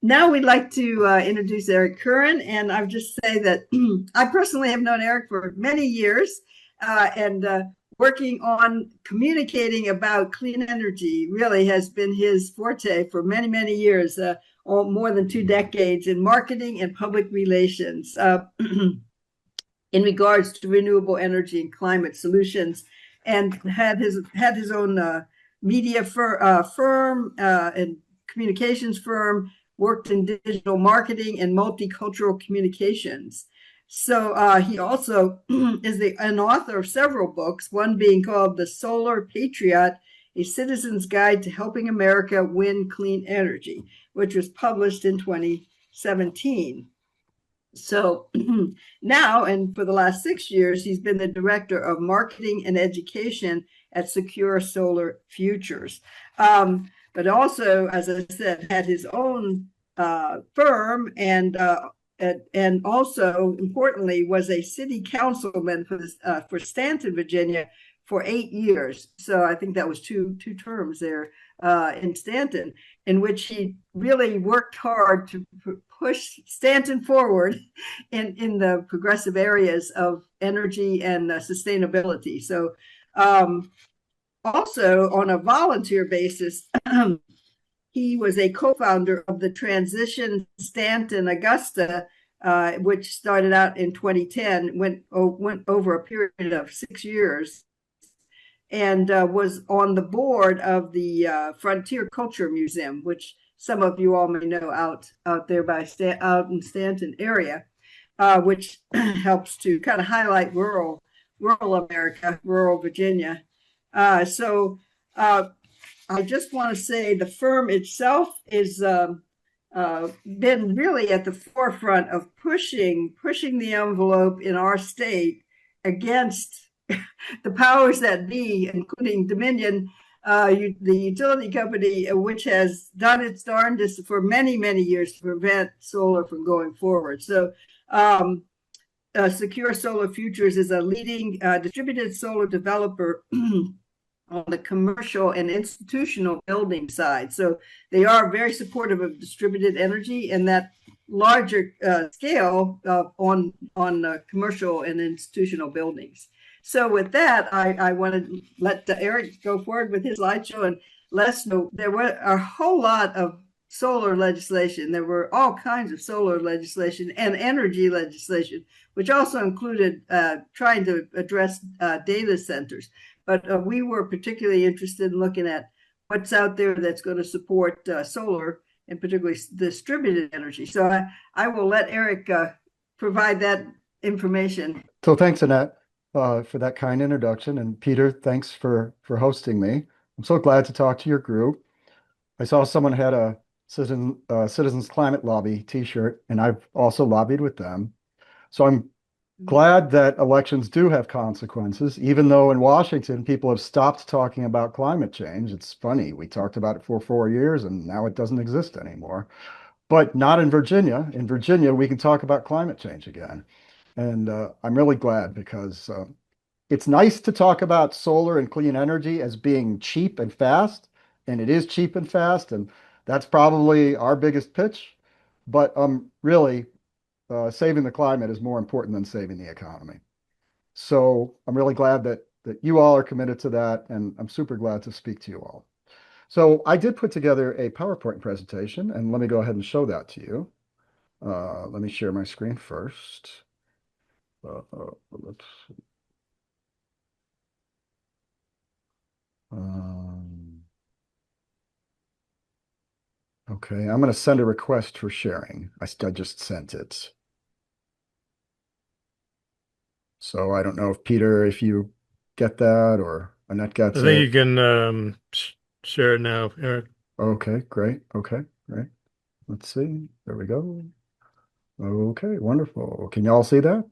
Now we'd like to introduce Erik Curren, and I'll just say that I personally have known Erik for many years, and working on communicating about clean energy really has been his forte for many, many years, more than 2 decades in marketing and public relations in regards to renewable energy and climate solutions, and had his own media firm and communications firm, worked in digital marketing and multicultural communications. So he also is an author of several books, one being called The Solar Patriot, A Citizen's Guide to Helping America Win Clean Energy, which was published in 2017. So now, and for the last 6 years, he's been the director of marketing and education at Secure Solar Futures. But also, as I said, had his own firm, and also importantly was a city councilman for Stanton, Virginia, for 8 years. So I think that was two terms there in Stanton, in which he really worked hard to push Stanton forward in the progressive areas of energy and sustainability. So also on a volunteer basis, he was a co-founder of the Transition Stanton Augusta, which started out in 2010, went over a period of 6 years, and was on the board of the Frontier Culture Museum, which some of you all may know out there out in Stanton area, which helps to kind of highlight rural America, rural Virginia. So I just want to say the firm itself is been really at the forefront of pushing the envelope in our state against the powers that be, including Dominion, the utility company, which has done its darndest for many, many years to prevent solar from going forward. So Secure Solar Futures is a leading distributed solar developer on the commercial and institutional building side. So they are very supportive of distributed energy and that larger scale on commercial and institutional buildings. So with that, I want to let Erik go forward with his slideshow and let us know there were a whole lot of solar legislation. There were all kinds of solar legislation and energy legislation, which also included trying to address data centers. But we were particularly interested in looking at what's out there that's going to support solar and particularly distributed energy. So I will let Erik provide that information. So thanks, Annette, for that kind introduction. And Peter, thanks for hosting me. I'm so glad to talk to your group. I saw someone had a Citizens Climate Lobby t-shirt, and I've also lobbied with them. So I'm glad that elections do have consequences, even though in Washington, people have stopped talking about climate change. It's funny. We talked about it for 4 years, and now it doesn't exist anymore. But not in Virginia. In Virginia, we can talk about climate change again. And I'm really glad because it's nice to talk about solar and clean energy as being cheap and fast, and it is cheap and fast, and that's probably our biggest pitch. But really, saving the climate is more important than saving the economy. So I'm really glad that you all are committed to that, and I'm super glad to speak to you all. So I did put together a PowerPoint presentation, and let me go ahead and show that to you. Let me share my screen first. Let's see. Okay, I'm going to send a request for sharing. I just sent it. So I don't know if Peter, if you get that, or Annette gets it. I think you can share it now, Erik. Okay, great. Okay, great. Let's see. There we go. Okay, wonderful. Can you all see that?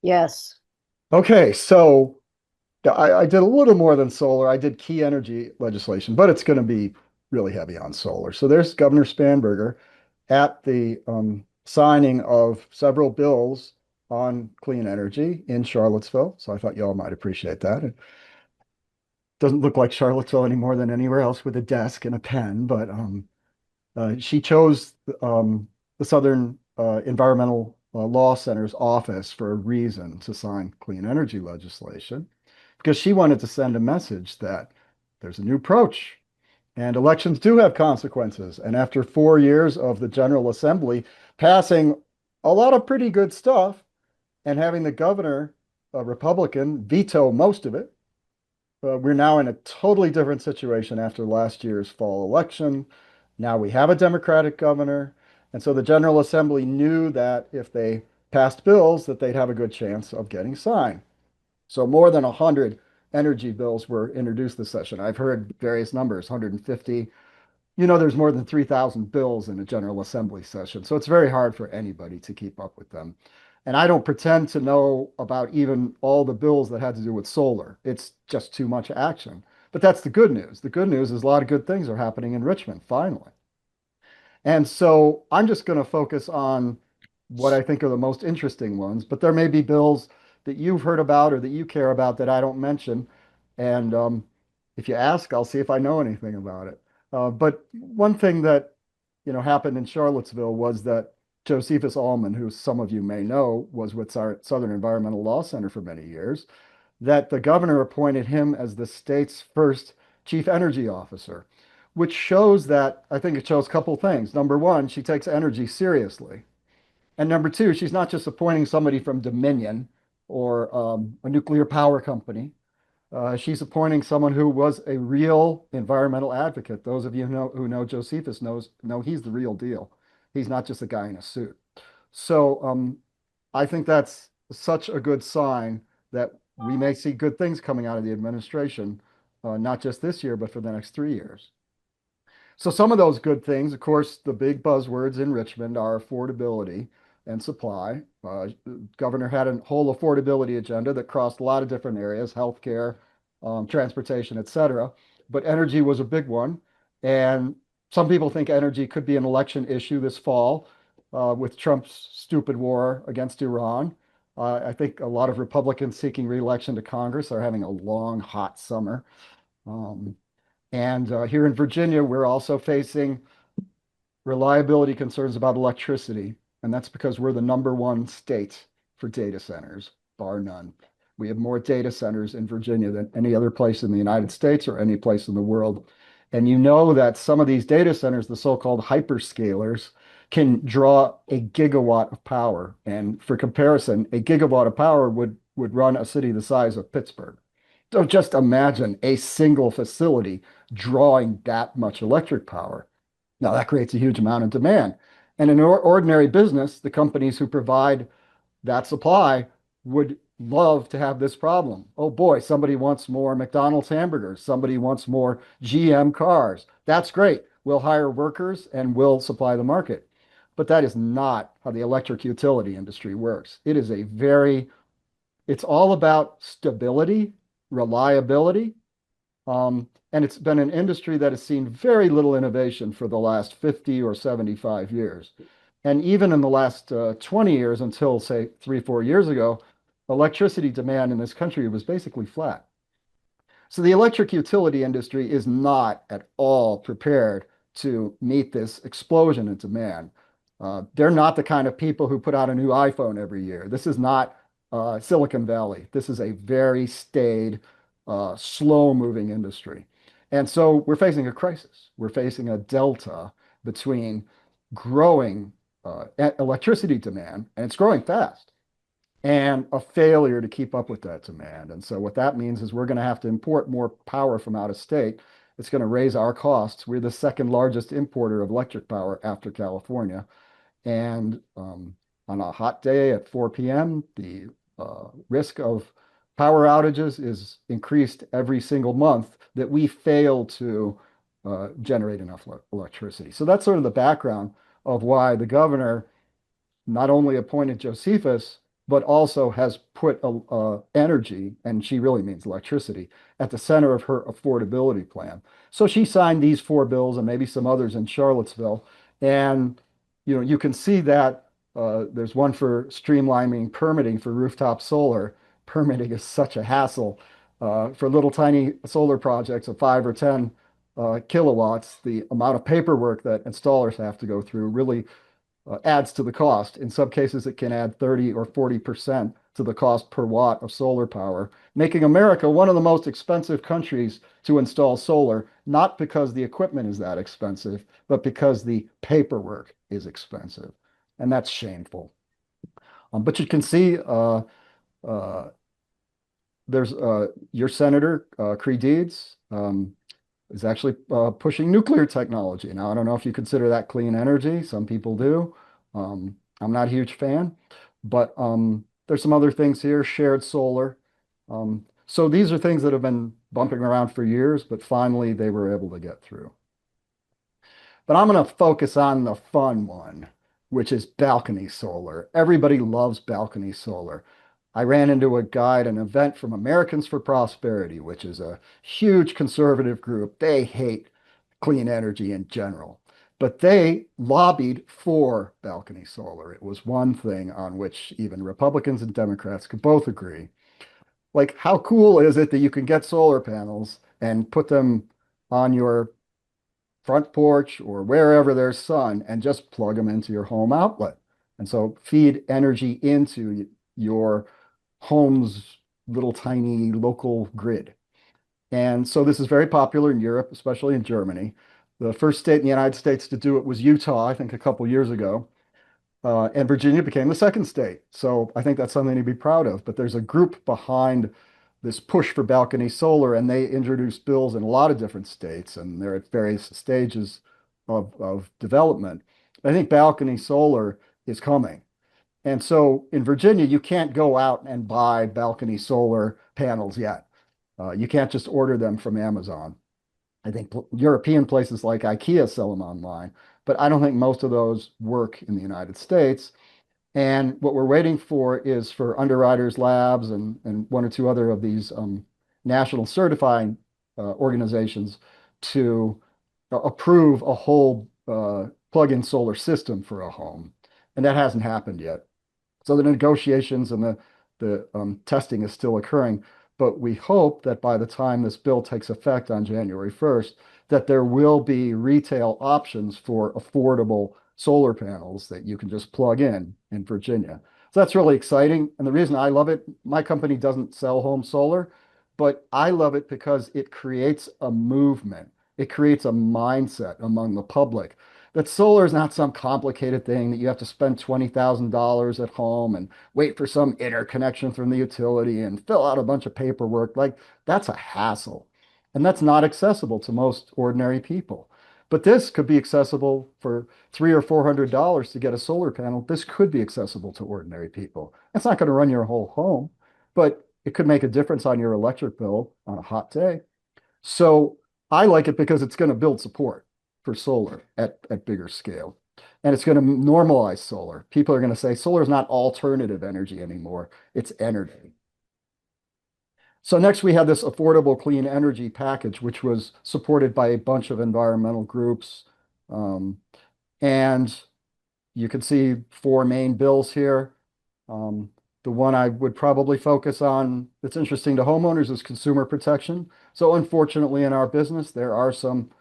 Yes. Okay, so I did a little more than solar. I did key energy legislation, but it's going to be really heavy on solar. So there's Governor Spanberger at the signing of several bills on clean energy in Charlottesville. So I thought y'all might appreciate that. It doesn't look like Charlottesville any more than anywhere else with a desk and a pen, but She chose the Southern Environmental Law Center's office for a reason to sign clean energy legislation, because she wanted to send a message that there's a new approach and elections do have consequences. And after 4 years of the General Assembly passing a lot of pretty good stuff and having the governor, a Republican, veto most of it, we're now in a totally different situation after last year's fall election. Now we have a Democratic governor. And so the General Assembly knew that if they passed bills, that they'd have a good chance of getting signed. So more than 100 energy bills were introduced this session. I've heard various numbers, 150. There's more than 3,000 bills in a General Assembly session. So it's very hard for anybody to keep up with them. And I don't pretend to know about even all the bills that had to do with solar. It's just too much action. But that's the good news. The good news is a lot of good things are happening in Richmond, finally. And so I'm just going to focus on what I think are the most interesting ones. But there may be bills that you've heard about or that you care about that I don't mention. And if you ask, I'll see if I know anything about it. But one thing that happened in Charlottesville was that Josephus Allman, who some of you may know, was with our Southern Environmental Law Center for many years, that the governor appointed him as the state's first chief energy officer, which shows that I think it shows a couple things. Number one, she takes energy seriously. And number two, she's not just appointing somebody from Dominion or a nuclear power company. She's appointing someone who was a real environmental advocate. Those of you who know Josephus know he's the real deal. He's not just a guy in a suit. So I think that's such a good sign that we may see good things coming out of the administration, not just this year, but for the next 3 years. So some of those good things, of course, the big buzzwords in Richmond are affordability and supply. Governor had a whole affordability agenda that crossed a lot of different areas, healthcare, transportation, et cetera. But energy was a big one. And some people think energy could be an election issue this fall with Trump's stupid war against Iran. I think a lot of Republicans seeking re-election to Congress are having a long, hot summer. And here in Virginia, we're also facing reliability concerns about electricity. And that's because we're the #1 state for data centers, bar none. We have more data centers in Virginia than any other place in the United States or any place in the world. And you know that some of these data centers, the so-called hyperscalers, can draw a gigawatt of power. And for comparison, a gigawatt of power would run a city the size of Pittsburgh. So just imagine a single facility drawing that much electric power. Now that creates a huge amount of demand. And in ordinary business, the companies who provide that supply would love to have this problem. Oh boy, somebody wants more McDonald's hamburgers. Somebody wants more GM cars. That's great. We'll hire workers and we'll supply the market. But that is not how the electric utility industry works. It's all about stability, reliability, and it's been an industry that has seen very little innovation for the last 50 or 75 years. And even in the last 20 years, until say 3, 4 years ago, electricity demand in this country was basically flat. So the electric utility industry is not at all prepared to meet this explosion in demand. They're not the kind of people who put out a new iPhone every year. This is not Silicon Valley. This is a very staid, slow-moving industry. And so we're facing a crisis. We're facing a delta between growing electricity demand, and it's growing fast, and a failure to keep up with that demand. And so what that means is we're going to have to import more power from out of state. It's going to raise our costs. We're the second largest importer of electric power after California. And on a hot day at 4 p.m., the risk of power outages is increased every single month that we fail to generate enough electricity. So that's sort of the background of why the governor not only appointed Josephus, but also has put energy, and she really means electricity, at the center of her affordability plan. So she signed these 4 bills and maybe some others in Charlottesville. And you can see that there's one for streamlining permitting for rooftop solar. Permitting is such a hassle for little tiny solar projects of 5 or 10 kilowatts, the amount of paperwork that installers have to go through really adds to the cost. In some cases, it can add 30 or 40% to the cost per watt of solar power, making America one of the most expensive countries to install solar, not because the equipment is that expensive, but because the paperwork is expensive. And that's shameful. But you can see uh, there's your senator, Creed Deeds, is actually pushing nuclear technology. Now, I don't know if you consider that clean energy. Some people do. I'm not a huge fan, but there's some other things here, shared solar. So these are things that have been bumping around for years, but finally they were able to get through. But I'm going to focus on the fun one, which is balcony solar. Everybody loves balcony solar. I ran into a guy at an event from Americans for Prosperity, which is a huge conservative group. They hate clean energy in general, but they lobbied for balcony solar. It was one thing on which even Republicans and Democrats could both agree. Like, how cool is it that you can get solar panels and put them on your front porch or wherever there's sun and just plug them into your home outlet? And so feed energy into your home's little tiny local grid. And so this is very popular in Europe, especially in Germany. The first state in the United States to do it was Utah, I think a couple years ago. And Virginia became the second state. So I think that's something to be proud of. But there's a group behind this push for balcony solar, and they introduced bills in a lot of different states, and they're at various stages of development. I think balcony solar is coming. And so in Virginia, you can't go out and buy balcony solar panels yet. You can't just order them from Amazon. I think European places like IKEA sell them online, but I don't think most of those work in the United States. And what we're waiting for is for Underwriters Labs and one or two other of these national certifying organizations to approve a whole plug-in solar system for a home. And that hasn't happened yet. So the negotiations and the testing is still occurring. But we hope that by the time this bill takes effect on January 1st, that there will be retail options for affordable solar panels that you can just plug in Virginia. So that's really exciting. And the reason I love it, my company doesn't sell home solar, but I love it because it creates a movement. It creates a mindset among the public that solar is not some complicated thing that you have to spend $20,000 at home and wait for some interconnection from the utility and fill out a bunch of paperwork. Like, that's a hassle. And that's not accessible to most ordinary people. But this could be accessible for $300 or $400 to get a solar panel. This could be accessible to ordinary people. It's not going to run your whole home, but it could make a difference on your electric bill on a hot day. So I like it because it's going to build support for solar at bigger scale. And it's going to normalize solar. People are going to say solar is not alternative energy anymore. It's energy. So next we have this affordable clean energy package, which was supported by a bunch of environmental groups. And you can see four main bills here. The one I would probably focus on that's interesting to homeowners is consumer protection. So unfortunately in our business, there are some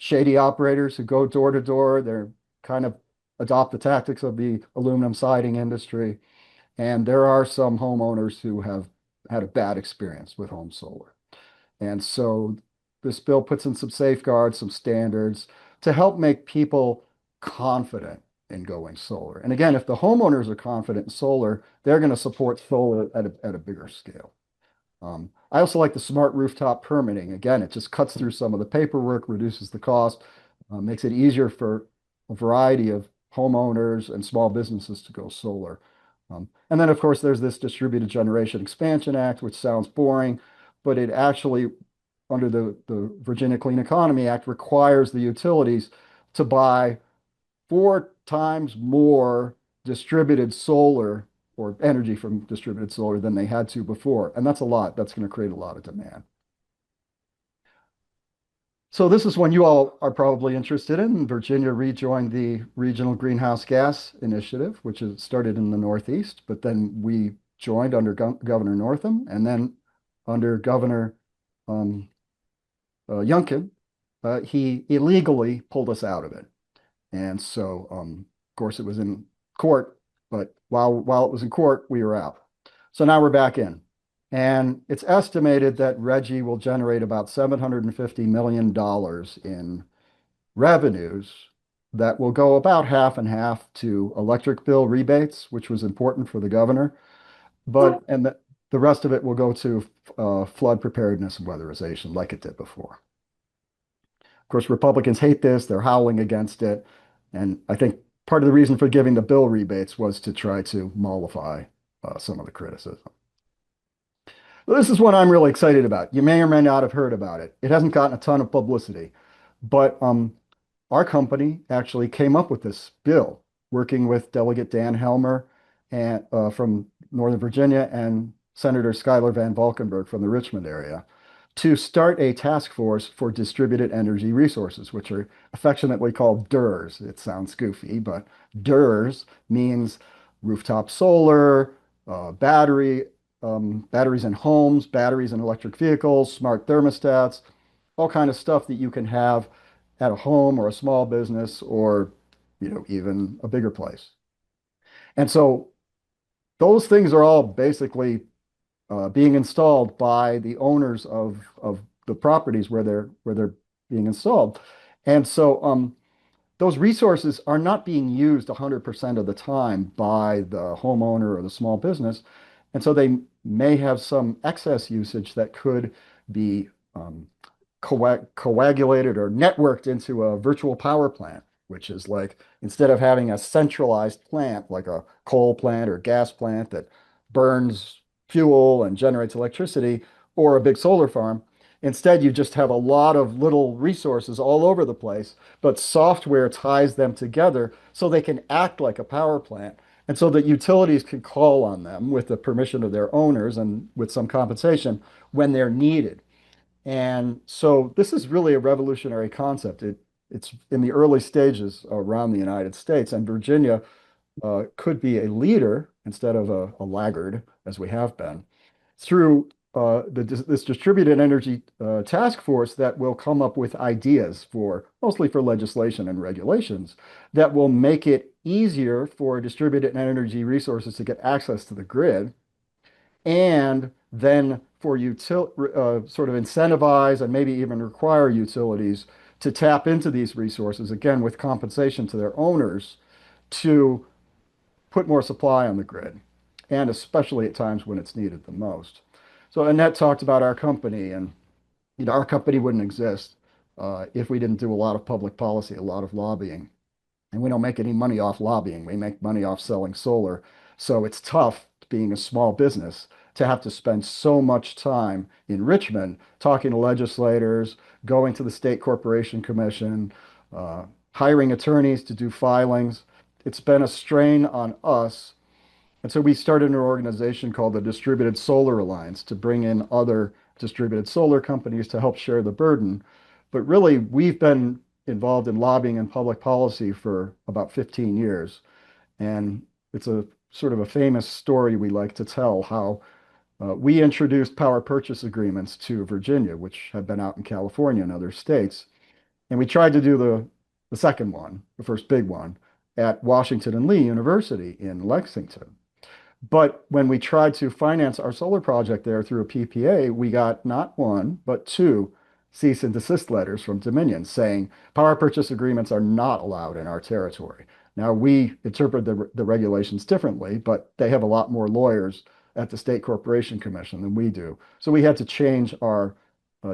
shady operators who go door to door. They're kind of adopt the tactics of the aluminum siding industry. And there are some homeowners who have had a bad experience with home solar. And so this bill puts in some safeguards, some standards to help make people confident in going solar. And again, if the homeowners are confident in solar, they're going to support solar at a bigger scale. I also like the smart rooftop permitting. Again, it just cuts through some of the paperwork, reduces the cost, makes it easier for a variety of homeowners and small businesses to go solar. And then, of course, there's this Distributed Generation Expansion Act, which sounds boring, but it actually, under the Virginia Clean Economy Act, requires the utilities to buy 4 times more distributed solar or energy from distributed solar than they had to before. And that's a lot. That's going to create a lot of demand. So this is one you all are probably interested in. Virginia rejoined the Regional Greenhouse Gas Initiative, which is started in the Northeast, but then we joined under Governor Northam and then under Governor Youngkin. he illegally pulled us out of it. And so, of course, it was in court, but while it was in court, we were out. So now we're back in. And it's estimated that Reggie will generate about $750 million in revenues that will go about half and half to electric bill rebates, which was important for the governor, and the rest of it will go to flood preparedness and weatherization like it did before. Of course, Republicans hate this. They're howling against it. And I think part of the reason for giving the bill rebates was to try to mollify some of the criticism. This is one I'm really excited about. You may or may not have heard about it. It hasn't gotten a ton of publicity, but our company actually came up with this bill, working with Delegate Dan Helmer and from Northern Virginia and Senator Schuyler Van Valkenburg from the Richmond area, to start a task force for distributed energy resources, which are affectionately called DERs. It sounds goofy, but DERs means rooftop solar, batteries in homes, batteries in electric vehicles, smart thermostats, all kind of stuff that you can have at a home or a small business or, even a bigger place. And so those things are all basically being installed by the owners of the properties where they're being installed. And so those resources are not being used 100% of the time by the homeowner or the small business. And so they may have some excess usage that could be coagulated or networked into a virtual power plant, which is like instead of having a centralized plant like a coal plant or gas plant that burns fuel and generates electricity or a big solar farm, instead you just have a lot of little resources all over the place, but software ties them together so they can act like a power plant. And so that utilities can call on them with the permission of their owners and with some compensation when they're needed. And so this is really a revolutionary concept. It's in the early stages around the United States, and Virginia could be a leader instead of a laggard, as we have been, through this distributed energy task force that will come up with ideas mostly for legislation and regulations that will make it easier for distributed energy resources to get access to the grid and then for sort of incentivize and maybe even require utilities to tap into these resources, again, with compensation to their owners to put more supply on the grid, and especially at times when it's needed the most. So Annette talked about our company, and our company wouldn't exist if we didn't do a lot of public policy, a lot of lobbying. And we don't make any money off lobbying. We make money off selling solar. So it's tough being a small business to have to spend so much time in Richmond talking to legislators, going to the State Corporation Commission, hiring attorneys to do filings. It's been a strain on us. And so we started an organization called the Distributed Solar Alliance to bring in other distributed solar companies to help share the burden. But really, we've been involved in lobbying and public policy for about 15 years. And it's a sort of a famous story we like to tell how we introduced power purchase agreements to Virginia, which have been out in California and other states. And we tried to do the second one, the first big one, at Washington and Lee University in Lexington. But when we tried to finance our solar project there through a PPA, we got not one, but two cease and desist letters from Dominion saying power purchase agreements are not allowed in our territory. Now, we interpret the regulations differently, but they have a lot more lawyers at the State Corporation Commission than we do. So we had to change our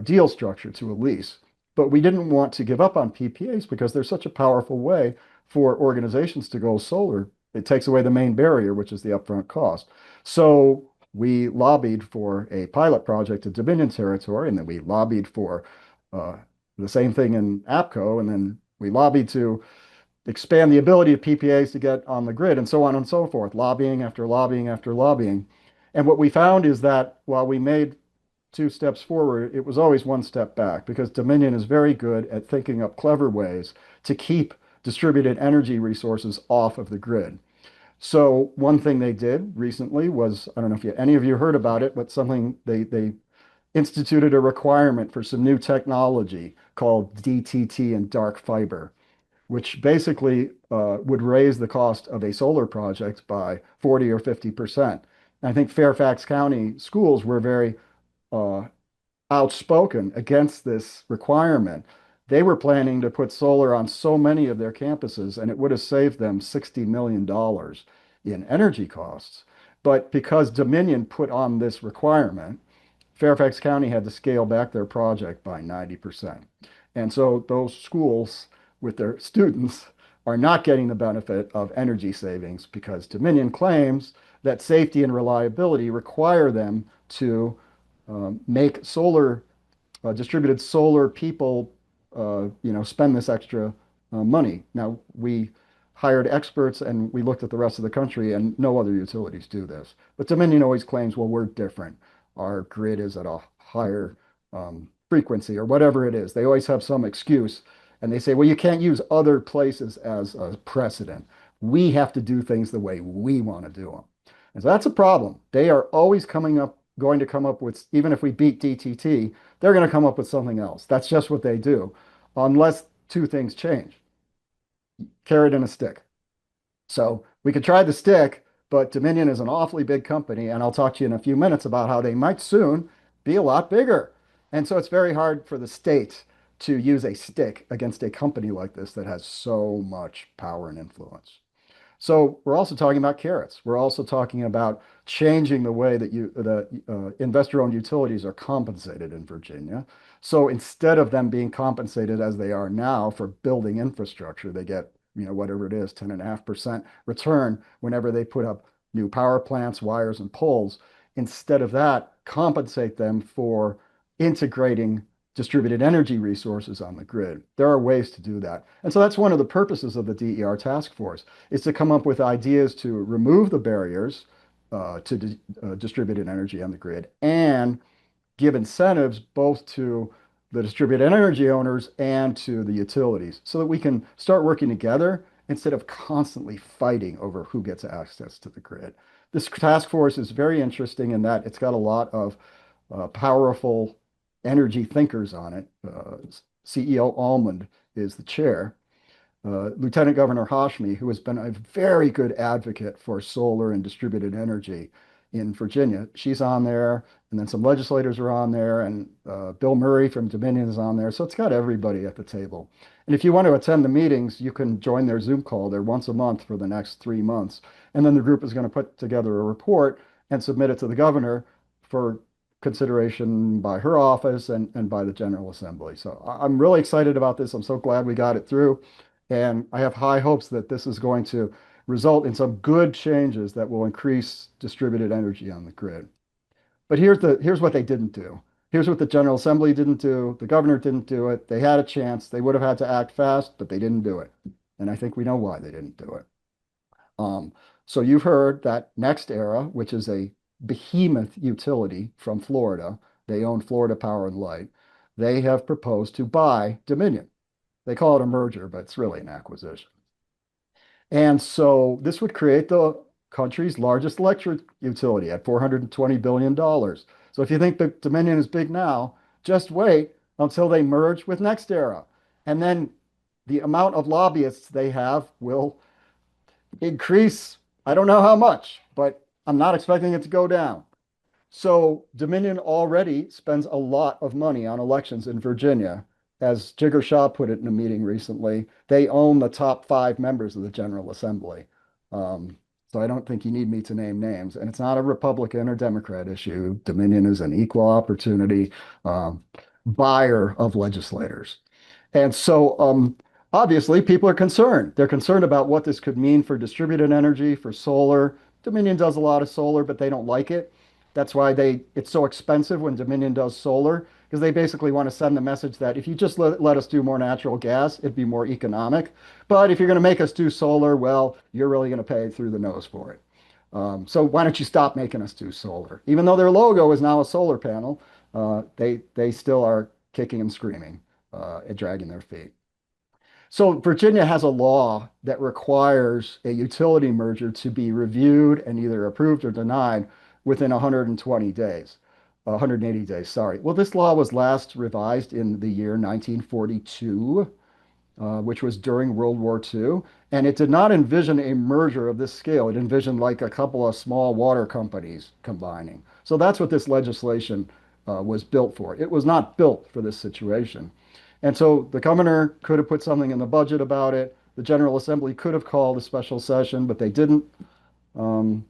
deal structure to a lease. But we didn't want to give up on PPAs because they're such a powerful way for organizations to go solar. It takes away the main barrier, which is the upfront cost. So we lobbied for a pilot project in Dominion territory, and then we lobbied for the same thing in APCO, and then we lobbied to expand the ability of PPAs to get on the grid, and so on and so forth, lobbying after lobbying after lobbying. And what we found is that while we made two steps forward, it was always one step back because Dominion is very good at thinking up clever ways to keep distributed energy resources off of the grid. So one thing they did recently was, I don't know if any of you heard about it, but something they instituted a requirement for some new technology called DTT and dark fiber, which basically would raise the cost of a solar project by 40 or 50%. And I think Fairfax County schools were very uh, outspoken against this requirement. They were planning to put solar on so many of their campuses, and it would have saved them $60 million in energy costs. But because Dominion put on this requirement, Fairfax County had to scale back their project by 90%. And so those schools with their students are not getting the benefit of energy savings because Dominion claims that safety and reliability require them to make solar distributed solar people, spend this extra money. Now, we hired experts and we looked at the rest of the country, and no other utilities do this. But Dominion always claims, well, we're different. Our grid is at a higher frequency or whatever it is. They always have some excuse. And they say, well, you can't use other places as a precedent. We have to do things the way we want to do them. And so that's a problem. They are always going to come up with, even if we beat DTT, they're going to come up with something else. That's just what they do, unless two things change: carrot and a stick. So we could try the stick, but Dominion is an awfully big company, and I'll talk to you in a few minutes about how they might soon be a lot bigger. And so it's very hard for the state to use a stick against a company like this that has so much power and influence. So we're also talking about carrots. We're also talking about changing the way that the investor-owned utilities are compensated in Virginia. So instead of them being compensated as they are now for building infrastructure, they get, whatever it is, 10.5% return whenever they put up new power plants, wires, and poles. Instead of that, compensate them for integrating distributed energy resources on the grid. There are ways to do that. And so that's one of the purposes of the DER task force, is to come up with ideas to remove the barriers to distributed energy on the grid and give incentives both to the distributed energy owners and to the utilities so that we can start working together instead of constantly fighting over who gets access to the grid. This task force is very interesting in that it's got a lot of powerful energy thinkers on it. CEO Almond is the chair. Lieutenant Governor Hashmi, who has been a very good advocate for solar and distributed energy in Virginia, she's on there. And then some legislators are on there, and Bill Murray from Dominion is on there. So it's got everybody at the table. And if you want to attend the meetings, you can join their Zoom call. They're once a month for the next 3 months. And then the group is going to put together a report and submit it to the governor for consideration by her office and by the General Assembly. So I'm really excited about this. I'm so glad we got it through. And I have high hopes that this is going to result in some good changes that will increase distributed energy on the grid. But here's what they didn't do. Here's what the General Assembly didn't do. The governor didn't do it. They had a chance. They would have had to act fast, but they didn't do it. And I think we know why they didn't do it. So you've heard that NextEra, which is a behemoth utility from Florida, they own Florida Power and Light, they have proposed to buy Dominion. They call it a merger, but it's really an acquisition. And so this would create the country's largest electric utility at $420 billion. So if you think that Dominion is big now, just wait until they merge with NextEra. And then the amount of lobbyists they have will increase. I don't know how much, but I'm not expecting it to go down. So Dominion already spends a lot of money on elections in Virginia. As Jigger Shaw put it in a meeting recently, they own the top 5 members of the General Assembly. So I don't think you need me to name names. And it's not a Republican or Democrat issue. Dominion is an equal opportunity buyer of legislators. And so obviously people are concerned. They're concerned about what this could mean for distributed energy, for solar. Dominion does a lot of solar, but they don't like it. That's why it's so expensive when Dominion does solar, because they basically want to send the message that if you just let us do more natural gas, it'd be more economic. But if you're going to make us do solar, well, you're really going to pay through the nose for it. So why don't you stop making us do solar? Even though their logo is now a solar panel, they still are kicking and screaming and dragging their feet. So Virginia has a law that requires a utility merger to be reviewed and either approved or denied within 120 days. 180 days, sorry. Well, this law was last revised in the year 1942, which was during World War II. And it did not envision a merger of this scale. It envisioned like a couple of small water companies combining. So that's what this legislation was built for. It was not built for this situation. And so the governor could have put something in the budget about it. The General Assembly could have called a special session, but they didn't. Um,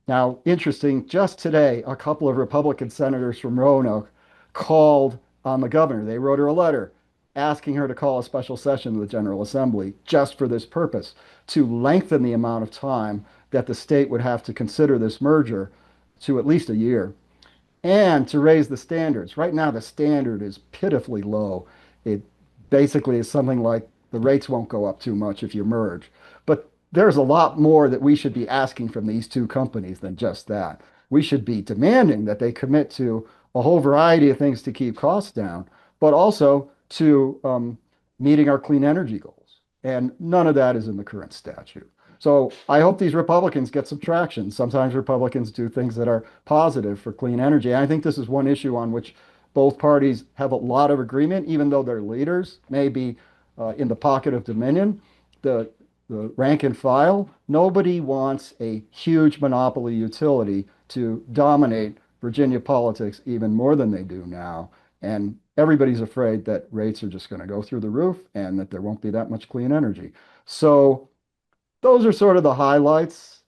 Now, interesting, just today, a couple of Republican senators from Roanoke called on the governor. They wrote her a letter asking her to call a special session of the General Assembly just for this purpose, to lengthen the amount of time that the state would have to consider this merger to at least a year and to raise the standards. Right now, the standard is pitifully low. It basically is something like the rates won't go up too much if you merge. But there's a lot more that we should be asking from these two companies than just that. We should be demanding that they commit to a whole variety of things to keep costs down, but also to meeting our clean energy goals. And none of that is in the current statute. So I hope these Republicans get some traction. Sometimes Republicans do things that are positive for clean energy. And I think this is one issue on which both parties have a lot of agreement, even though their leaders may be in the pocket of Dominion. The rank and file, nobody wants a huge monopoly utility to dominate Virginia politics even more than they do now. And everybody's afraid that rates are just going to go through the roof and that there won't be that much clean energy. So those are sort of the highlights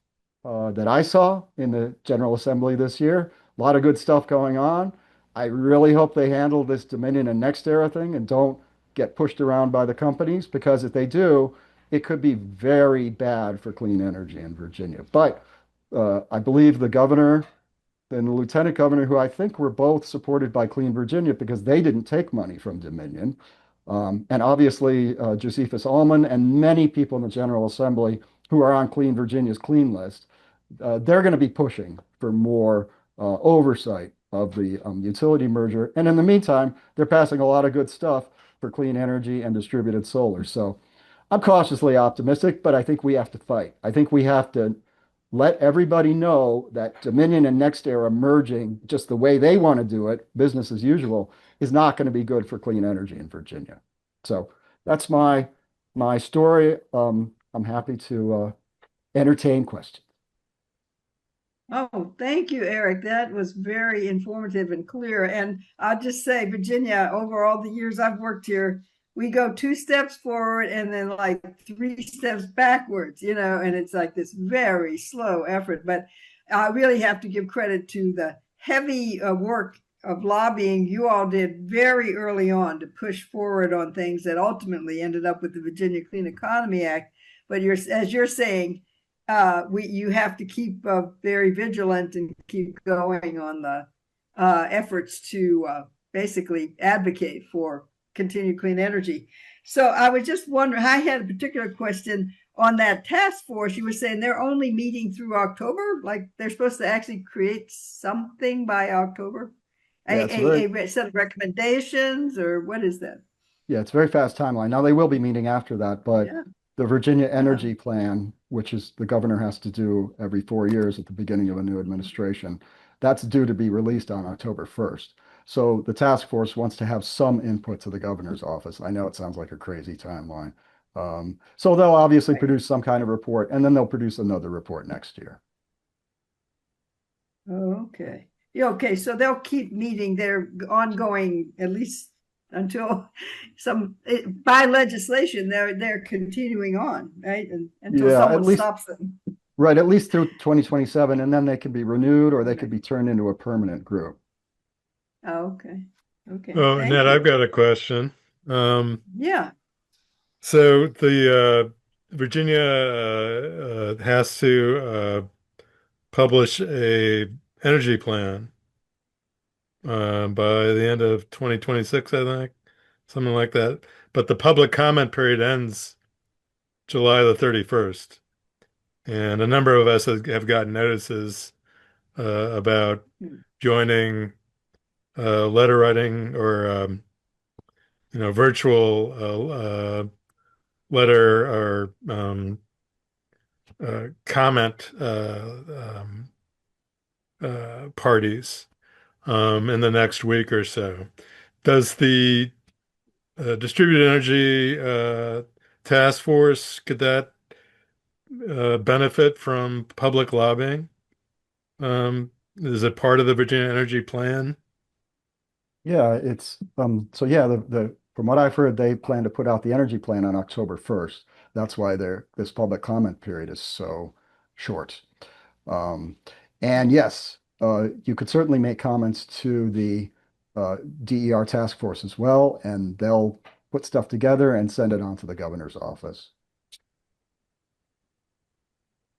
that I saw in the General Assembly this year. A lot of good stuff going on. I really hope they handle this Dominion and NextEra thing and don't get pushed around by the companies, because if they do, it could be very bad for clean energy in Virginia. But I believe the governor and the lieutenant governor, who I think were both supported by Clean Virginia because they didn't take money from Dominion, and obviously, Josephus Allman and many people in the General Assembly who are on Clean Virginia's clean list, they're going to be pushing for more oversight of the utility merger. And in the meantime, they're passing a lot of good stuff for clean energy and distributed solar. So I'm cautiously optimistic, but I think we have to fight. I think we have to let everybody know that Dominion and NextEra merging just the way they want to do it, business as usual, is not going to be good for clean energy in Virginia. So that's my story. I'm happy to entertain questions. Oh, thank you, Eric. That was very informative and clear. And I'll just say, Virginia, over all the years I've worked here, we go 2 steps forward and then like 3 steps backwards, and it's like this very slow effort. But I really have to give credit to the heavy work of lobbying you all did very early on to push forward on things that ultimately ended up with the Virginia Clean Economy Act. But as you're saying, you have to keep very vigilant and keep going on the efforts to basically advocate for continued clean energy. So I was just wondering, I had a particular question on that task force. You were saying they're only meeting through October, like they're supposed to actually create something by October, Yeah, a set of recommendations, or what is that? it's a very fast timeline. Now they will be meeting after that, but Yeah. the Virginia Energy Plan, which is the governor has to do every 4 years at the beginning of a new administration, that's due to be released on October 1st. So the task force wants to have some input to the governor's office. I know it sounds like a crazy timeline. So they'll obviously produce some kind of report, and then they'll produce another report next year. Okay. Yeah, okay, so they'll keep meeting. They're ongoing at least until by legislation they're continuing on, right? And until Yeah, someone stops them. right, at least through 2027, and then they can be renewed or they could be turned into a permanent group. Oh, okay. Okay. Oh, Thank Ned, you. I've got a question. Yeah. So the Virginia has to publish a energy plan by the end of 2026, I think, something like that. But the public comment period ends July the 31st. And a number of us have gotten notices about joining letter writing or virtual letter or comment parties. in the next week or so. Does the distributed energy task force, could that benefit from public lobbying? Is it part of the Virginia Energy Plan? Yeah, it's so yeah, the from what I've heard, they plan to put out the energy plan on October 1st. That's why this public comment period is so short. Um, and yes, you could certainly make comments to the DER task force as well, and they'll put stuff together and send it on to the governor's office.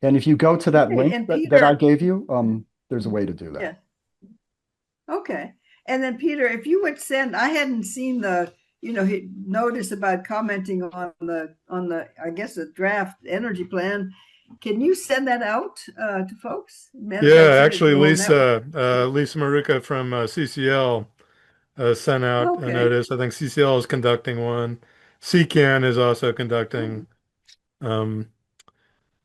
And if you go to that Okay, link and that I Peter, gave you, there's a way to do that. yeah, okay. And then Peter, if you would send, I hadn't seen the, notice about commenting on I guess, the draft energy plan. Can you send that out to folks? Yeah, So that actually, we'll know. Lisa Maruka from CCL sent out a Okay, notice. I think CCL is conducting one. CCAN is also conducting. Um,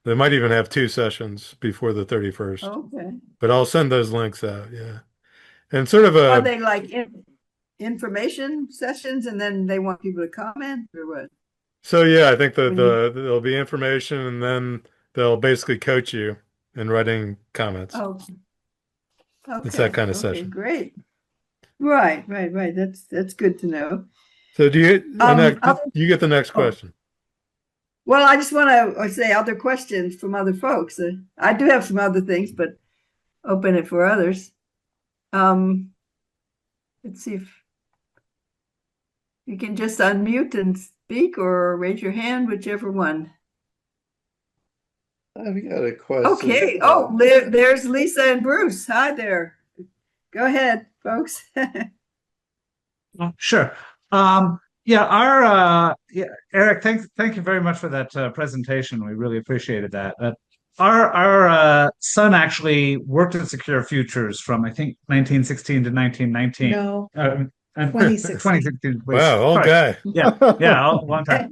they might even have two sessions before the 31st. okay. But I'll send those links out. Yeah, and sort of Are a they like information sessions and then they want people to comment or what? so yeah. I think that When you, there'll be information, and then they'll basically coach you in writing comments. oh, It's that okay, kind of okay, session. great. Right. That's good to know. So do you, Annette, Other, you get the next oh, question. well, I just want to say other questions from other folks. I do have some other things, but open it for others. Let's see if you can just unmute and speak or raise your hand, whichever one. I've got a question. Okay. Oh, there's Lisa and Bruce. Hi there. Go ahead, folks. Sure. Erik, thank you very much for that presentation. We really appreciated that. Our son actually worked at Secure Futures from I think 1916 to 1919. No, And 2016. 2016. Wow, old Sorry. guy. Yeah, a long time.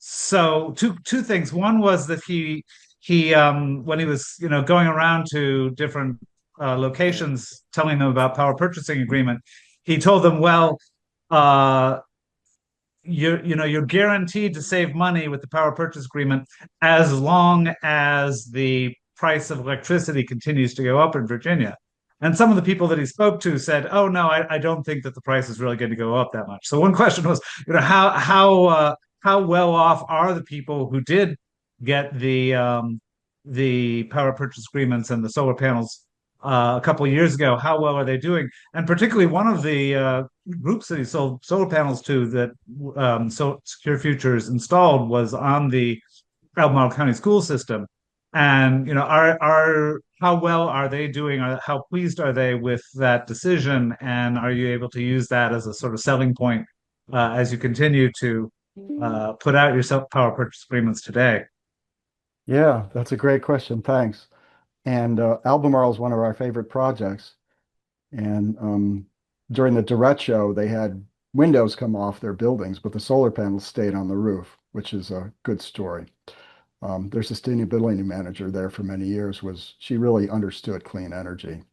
So two things. One was that he when he was going around to different locations telling them about power purchasing agreement, he told them, well, you're guaranteed to save money with the power purchase agreement as long as the price of electricity continues to go up in Virginia. And some of the people that he spoke to said, "Oh no, I don't think that the price is really going to go up that much." So one question was, how well off are the people who did get the power purchase agreements and the solar panels a couple of years ago? How well are they doing? And particularly one of the groups that he sold solar panels to that Secure Futures installed was on the Albemarle County school system. And are how well are they doing? How pleased are they with that decision? And are you able to use that as a sort of selling point as you continue to put out your power purchase agreements today? Yeah, that's a great question. Thanks. And Albemarle is one of our favorite projects. And during the Durrett show, they had windows come off their buildings, but the solar panels stayed on the roof, which is a good story. Their sustainability manager there for many years she really understood clean energy.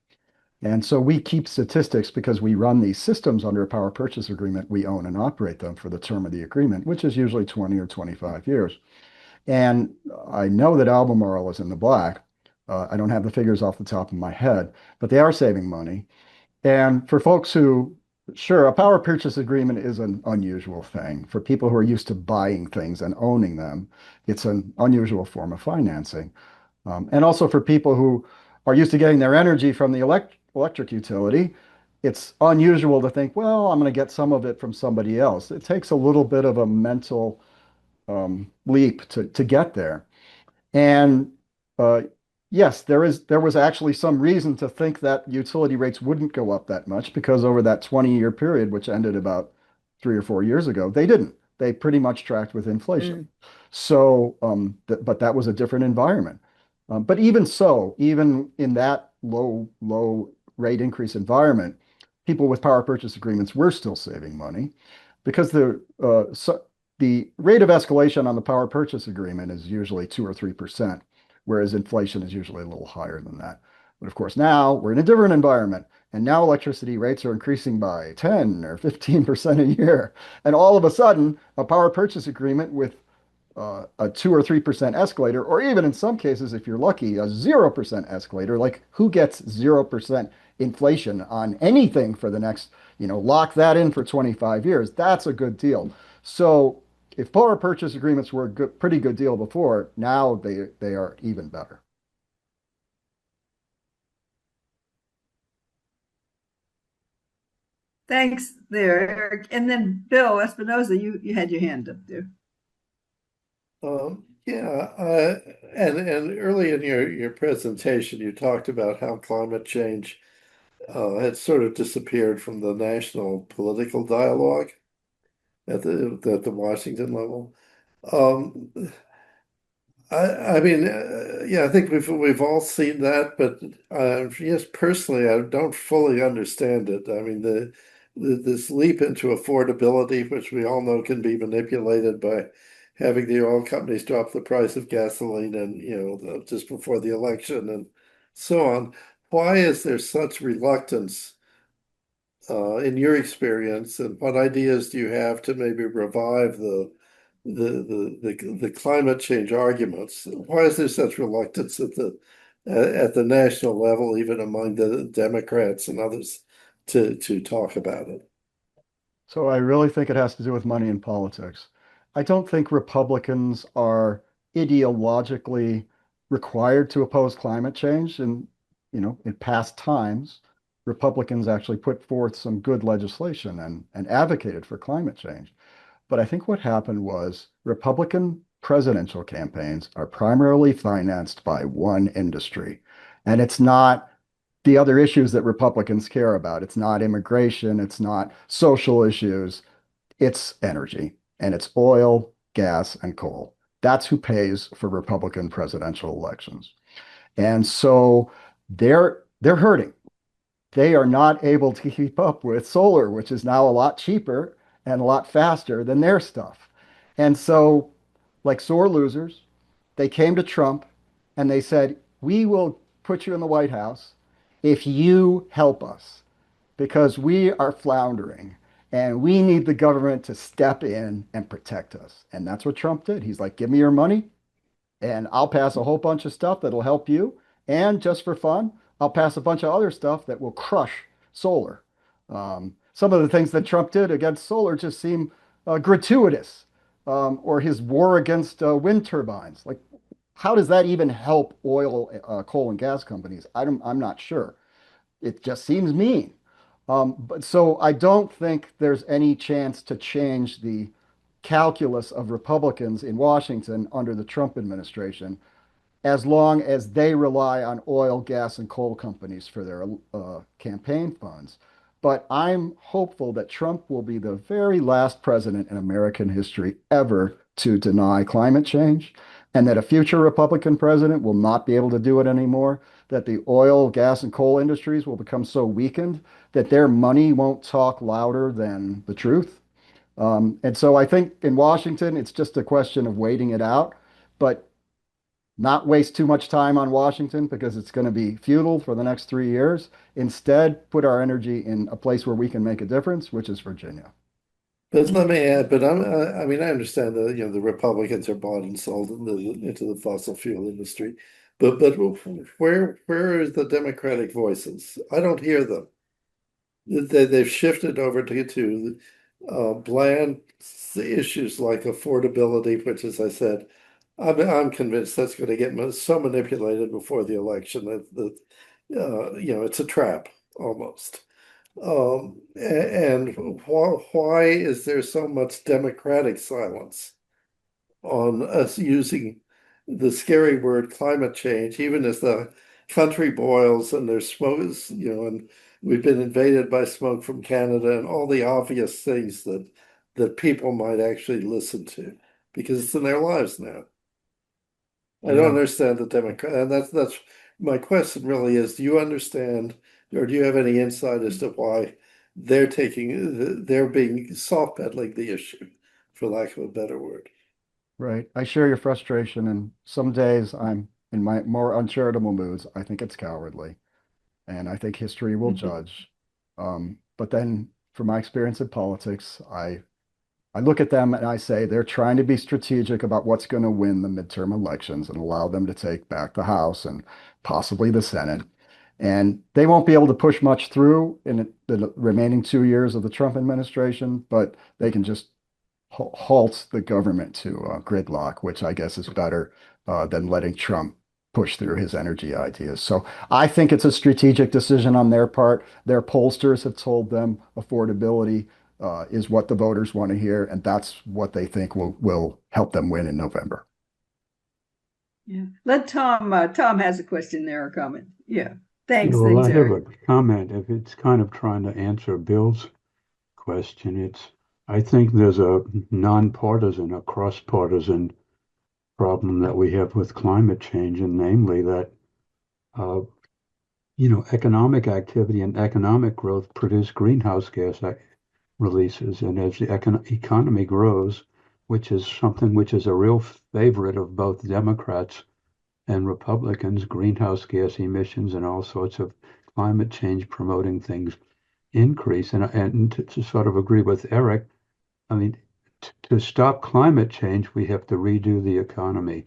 And so we keep statistics because we run these systems under a power purchase agreement. We own and operate them for the term of the agreement, which is usually 20 or 25 years. And I know that Albemarle is in the black. I don't have the figures off the top of my head, but they are saving money. And for folks who, sure, a power purchase agreement is an unusual thing. For people who are used to buying things and owning them, it's an unusual form of financing. And also for people who are used to getting their energy from the electric utility, it's unusual to think, well, I'm going to get some of it from somebody else. It takes a little bit of a mental leap to get there. And yes, there was actually some reason to think that utility rates wouldn't go up that much because over that 20-year period, which ended about 3 or 4 years ago, they didn't. They pretty much tracked with inflation. So, but that was a different environment. But even so, even in that low rate increase environment, people with power purchase agreements were still saving money because the rate of escalation on the power purchase agreement is usually 2 or 3%, whereas inflation is usually a little higher than that. But of course, now we're in a different environment. And now electricity rates are increasing by 10 or 15% a year. And all of a sudden, a power purchase agreement with a 2 or 3% escalator, or even in some cases, if you're lucky, a 0% escalator. Like, who gets 0% inflation on anything for the next, lock that in for 25 years? That's a good deal. So if power purchase agreements were a pretty good deal before, now they are even better. Thanks there, Eric. And then Bill Espinoza, you had your hand up there. Yeah, and early in your presentation, you talked about how climate change had sort of disappeared from the national political dialogue at the Washington level. Um, I mean, yeah, I think we've all seen that, but yes, personally, I don't fully understand it. I mean, this leap into affordability, which we all know can be manipulated by having the oil companies drop the price of gasoline and just before the election and so on. Why is there such reluctance in your experience, and what ideas do you have to maybe revive the climate change arguments? Why is there such reluctance at the national level, even among the Democrats and others, to talk about it? So I really think it has to do with money in politics. I don't think Republicans are ideologically required to oppose climate change. And, in past times, Republicans actually put forth some good legislation and advocated for climate change. But I think what happened was Republican presidential campaigns are primarily financed by one industry. And it's not the other issues that Republicans care about. It's not immigration, it's not social issues, it's energy, and it's oil, gas, and coal. That's who pays for Republican presidential elections. And so they're hurting. They are not able to keep up with solar, which is now a lot cheaper and a lot faster than their stuff. And so, like sore losers, they came to Trump and they said, "We will put you in the White House if you help us because we are floundering and we need the government to step in and protect us." And that's what Trump did. He's like, "Give me your money and I'll pass a whole bunch of stuff that'll help you. And just for fun, I'll pass a bunch of other stuff that will crush solar." Some of the things that Trump did against solar just seem gratuitous, or his war against wind turbines. Like, how does that even help oil, coal, and gas companies? I'm not sure. It just seems mean. But so I don't think there's any chance to change the calculus of Republicans in Washington under the Trump administration as long as they rely on oil, gas, and coal companies for their campaign funds. But I'm hopeful that Trump will be the very last president in American history ever to deny climate change, and that a future Republican president will not be able to do it anymore, that the oil, gas, and coal industries will become so weakened that their money won't talk louder than the truth. And so I think in Washington, it's just a question of waiting it out, but not waste too much time on Washington because it's going to be futile for the next 3 years. Instead, put our energy in a place where we can make a difference, which is Virginia. But let me add, I mean, I understand that the Republicans are bought and sold into the fossil fuel industry, but where is the Democratic voices? I don't hear them. They've shifted over to bland issues like affordability, which, as I said, I'm convinced that's going to get so manipulated before the election that it's a trap almost. And why is there so much democratic silence on us using the scary word climate change, even as the country boils and there's smoke, and we've been invaded by smoke from Canada and all the obvious things that people might actually listen to because it's in their lives now. I don't understand the Democrat, and that's my question really is, do you understand or do you have any insight as to why they're being soft pedaling the issue, for lack of a better word? Right. I share your frustration, and some days I'm in my more uncharitable moods. I think it's cowardly. and I think history will judge. But then, from my experience in politics, I look at them and I say they're trying to be strategic about what's going to win the midterm elections and allow them to take back the House and possibly the Senate. And they won't be able to push much through in the remaining 2 years of the Trump administration, but they can just halt the government to gridlock, which I guess is better than letting Trump push through his energy ideas. So I think it's a strategic decision on their part. Their pollsters have told them affordability is what the voters want to hear, and that's what they think will help them win in November. Yeah. Let Tom, Tom has a question there or comment. Yeah. Thanks. Well, Thanks, I have Erik. a comment. If it's kind of trying to answer Bill's question, I think there's a nonpartisan, a cross-partisan problem that we have with climate change, and namely that uh, economic activity and economic growth produce greenhouse gas releases, and as the economy grows, which is something which is a real favorite of both Democrats and Republicans, greenhouse gas emissions and all sorts of climate change promoting things increase. And to sort of agree with Erik, I mean, to stop climate change, we have to redo the economy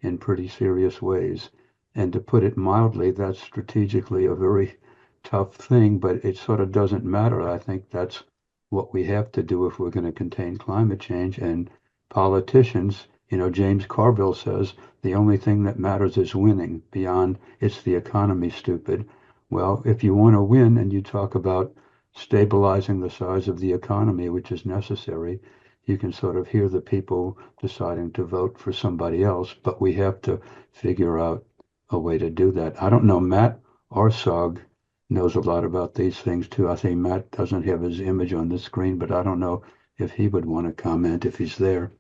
in pretty serious ways. And to put it mildly, that's strategically a very tough thing, but it sort of doesn't matter. I think that's what we have to do if we're going to contain climate change. And politicians, James Carville says, the only thing that matters is winning beyond it's the economy, stupid. Well, if you want to win and you talk about stabilizing the size of the economy, which is necessary, you can sort of hear the people deciding to vote for somebody else, but we have to figure out a way to do that. I don't know, Matt Arsog knows a lot about these things too. I think Matt doesn't have his image on the screen, but I don't know if he would want to comment if he's there.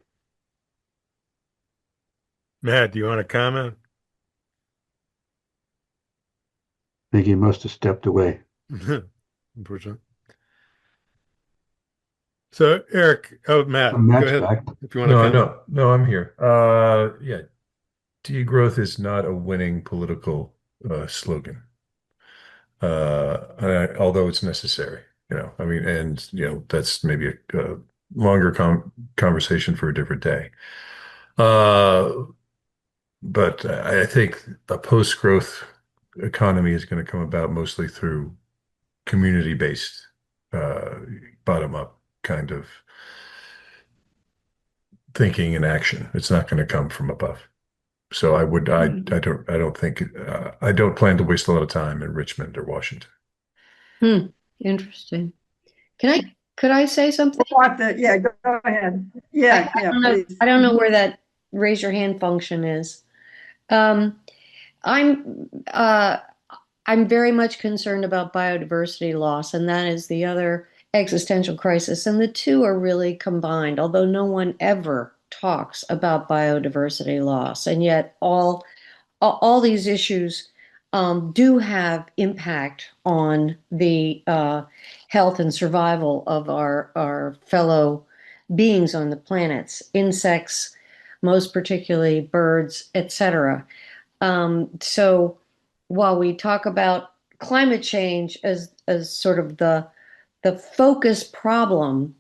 Matt, do you want to comment? I think he must have stepped away. Unfortunately. So, Erik, Matt, go Matt's ahead back. if you want to comment. No, I'm here. Yeah, degrowth is not a winning political slogan. Although it's necessary, I mean, and that's maybe a longer conversation for a different day. But I think a post-growth economy is going to come about mostly through community-based, bottom-up kind of thinking and action. It's not going to come from above. So I don't think I don't plan to waste a lot of time in Richmond or Washington. Interesting. Could I say something? Yeah, go ahead. Yeah, please. I don't know where that raise your hand function is. I'm very much concerned about biodiversity loss, and that is the other existential crisis. And the two are really combined, although no one ever talks about biodiversity loss. And yet all these issues do have impact on the health and survival of our fellow beings on the planets, insects, most particularly birds, etc. So while we talk about climate change as sort of the focus problem,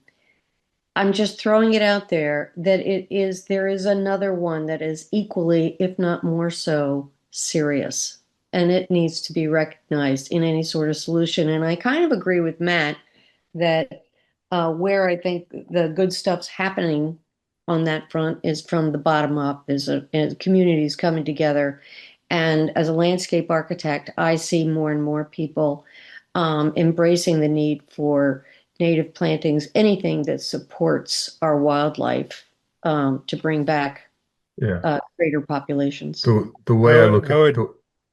I'm just throwing it out there that there is another one that is equally, if not more so, serious. And it needs to be recognized in any sort of solution. And I kind of agree with Matt that where I think the good stuff's happening on that front is from the bottom up, is communities coming together. And as a landscape architect, I see more and more people embracing the need for native plantings, anything that supports our wildlife to bring back greater populations. The way I look at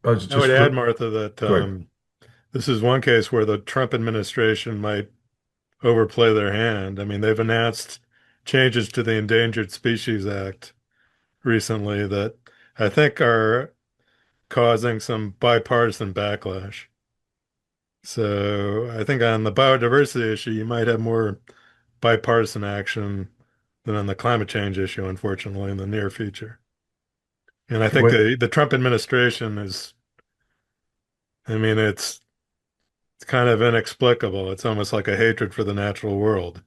I would add, Martha, that this is one case where the Trump administration might overplay their hand. I mean, they've announced changes to the Endangered Species Act recently that I think are causing some bipartisan backlash. So I think on the biodiversity issue, you might have more bipartisan action than on the climate change issue, unfortunately, in the near future. And I think the Trump administration is, I mean, it's kind of inexplicable. It's almost like a hatred for the natural world.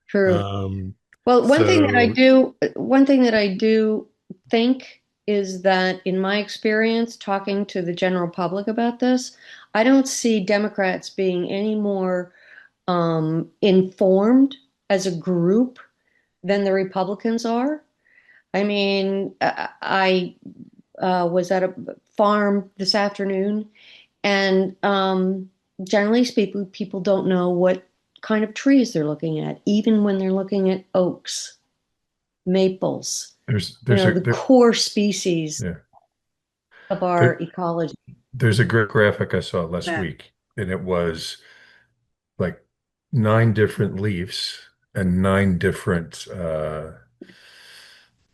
True. Um, Well, so one thing that I do think is that in my experience talking to the general public about this, I don't see Democrats being any more informed as a group than the Republicans are. I mean, I was at a farm this afternoon, and generally speaking, people don't know what kind of trees they're looking at, even when they're looking at oaks, maples, there's a the there, core species yeah. of our There, ecology. there's a great graphic I saw last Yeah. week, and it was like 9 different leaves and 9 different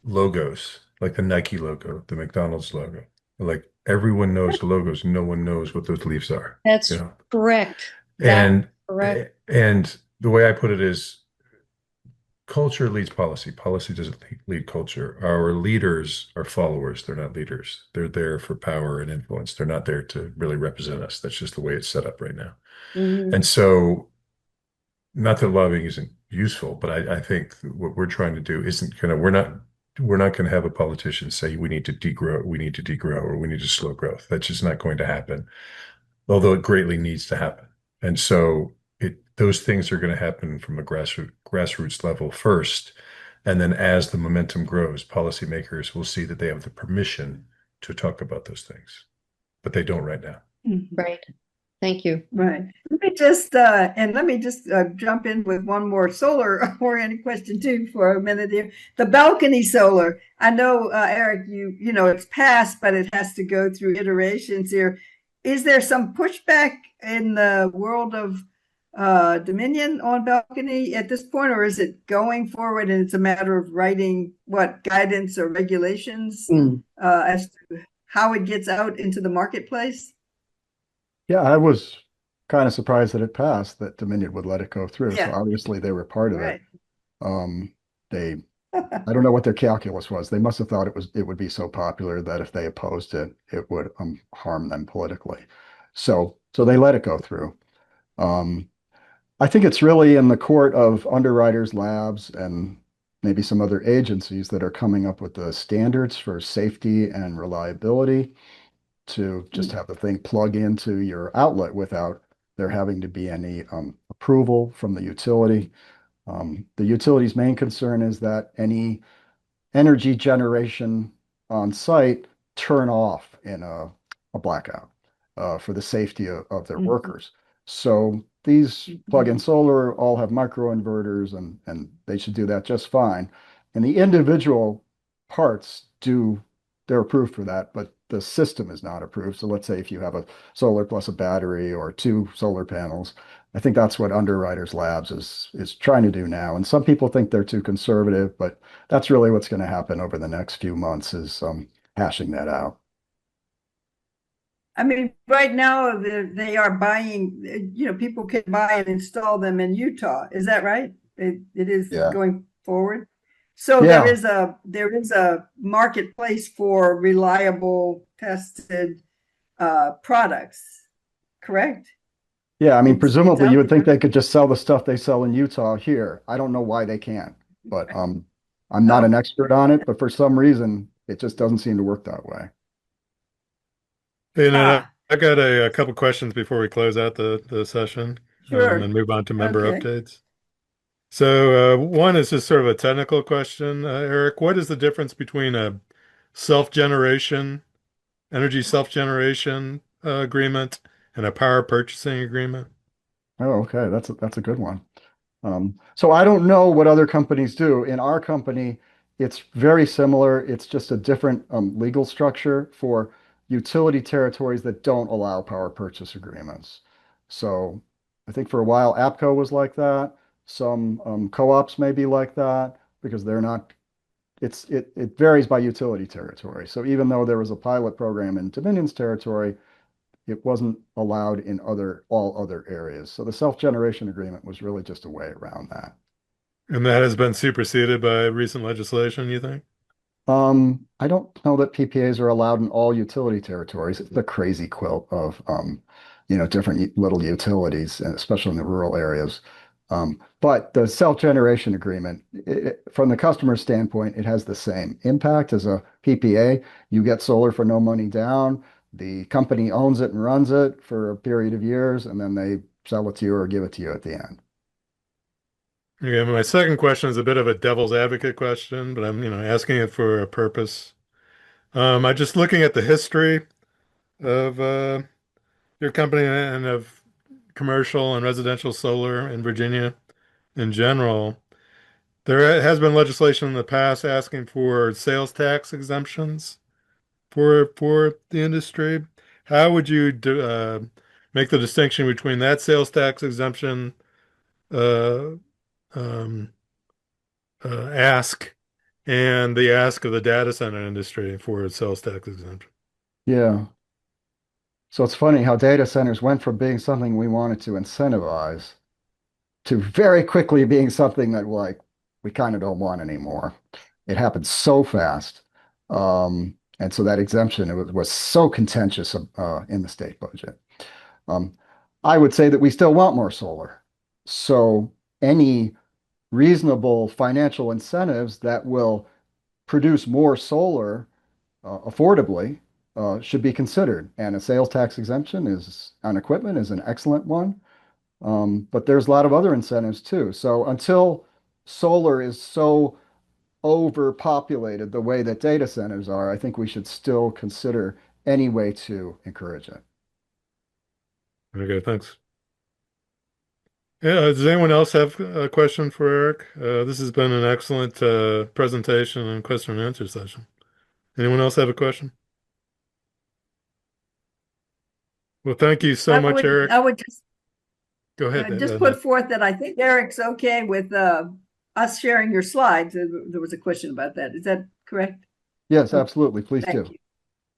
logos, like the Nike logo, the McDonald's logo. Like everyone knows the logos, no one knows what those leaves are, That's you know. correct. That's And correct. and the way I put it is culture leads policy. Policy doesn't lead culture. Our leaders are followers. They're not leaders. They're there for power and influence. They're not there to really represent us. That's just the way it's set up right now. Mhm. And so, not that lobbying isn't useful, but I think what we're trying to do isn't gonna, we're not going to have a politician say we need to degrow, or we need to slow growth. That's just not going to happen, although it greatly needs to happen. And so those things are going to happen from a grassroots level first. And then as the momentum grows, policymakers will see that they have the permission to talk about those things, but they don't right now. Right. Thank you. Right. Let me just jump in with one more solar oriented question too for a minute here. The balcony solar. I know, Erik, you know it's passed, but it has to go through iterations here. Is there some pushback in the world of Dominion on balcony at this point, or is it going forward and it's a matter of writing what guidance or regulations as to how it gets out into the marketplace? Yeah, I was kind of surprised that it passed, that Dominion would let it go through. So Yeah. obviously they were part of it. Right. I don't know what their calculus was. They must have thought it would be so popular that if they opposed it, it would harm them politically. So they let it go through. I think it's really in the court of underwriters, labs, and maybe some other agencies that are coming up with the standards for safety and reliability to just have the thing plug into your outlet without there having to be any approval from the utility. The utility's main concern is that any energy generation on site turn off in a blackout for the safety of their workers. So these plug-in solar all have microinverters, and they should do that just fine. And the individual parts they're approved for that, but the system is not approved. So let's say if you have a solar plus a battery or 2 solar panels, I think that's what Underwriters Labs is trying to do now. And some people think they're too conservative, but that's really what's going to happen over the next few months is hashing that out. I mean, right now they are buying, people can buy and install them in Utah. Is that right? It is Yeah. going forward. So Yeah. there is a marketplace for reliable, tested products, correct? Yeah, I mean, It's presumably you out would think there. they could just sell the stuff they sell in Utah here. I don't know why they can't, but I'm not No. an expert on it, but for some reason it just doesn't seem to work that way. And Ah, I got a couple questions before we close out the session, sure. and move on to member Okay. updates. So one is just sort of a technical question, Erik. What is the difference between a self-generation, energy self-generation agreement and a power purchasing agreement? Oh, okay. That's a good one. So I don't know what other companies do. In our company, it's very similar. It's just a different legal structure for utility territories that don't allow power purchase agreements. So I think for a while APCO was like that. Some co-ops may be like that because they're not. It varies by utility territory. So even though there was a pilot program in Dominion's territory, it wasn't allowed in all other areas. So the self-generation agreement was really just a way around that. And that has been superseded by recent legislation, you think? I don't know that PPAs are allowed in all utility territories. It's the crazy quilt of, different little utilities, and especially in the rural areas. But the self-generation agreement, from the customer standpoint, it has the same impact as a PPA. You get solar for no money down. The company owns it and runs it for a period of years, and then they sell it to you or give it to you at the end. Okay, my second question is a bit of a devil's advocate question, but I'm, asking it for a purpose. I'm just looking at the history of your company and of commercial and residential solar in Virginia in general. There has been legislation in the past asking for sales tax exemptions for the industry. How would you make the distinction between that sales tax exemption uh, um, ask and the ask of the data center industry for its sales tax exemption? Yeah. So it's funny how data centers went from being something we wanted to incentivize to very quickly being something that we kind of don't want anymore. It happened so fast. And so that exemption was so contentious in the state budget. Um, I would say that we still want more solar. So any reasonable financial incentives that will produce more solar affordably should be considered. And a sales tax exemption on equipment is an excellent one. But there's a lot of other incentives too. So until solar is so overpopulated the way that data centers are, I think we should still consider any way to encourage it. Okay, thanks. Yeah, does anyone else have a question for Eric? This has been an excellent presentation and question and answer session. Anyone else have a question? Well, thank you so much, Eric. I would just Go ahead. just put forth that I think Eric's okay with us sharing your slides. There was a question about that. Is that correct? Yes, absolutely. Please Thank do. you.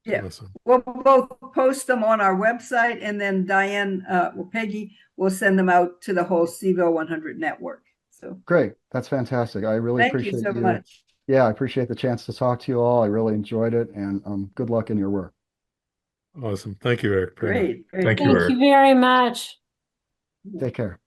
Yeah, Awesome. we'll both post them on our website, and then Diane or Peggy will send them out to the whole Cville100 network. So Great. That's fantastic. I really thank you appreciate so you. much. Yeah, I appreciate the chance to talk to you all. I really enjoyed it, and good luck in your work. Awesome. Thank you, Eric. Very much. Great, great. Thank you, Thank Eric. you very much. Take care.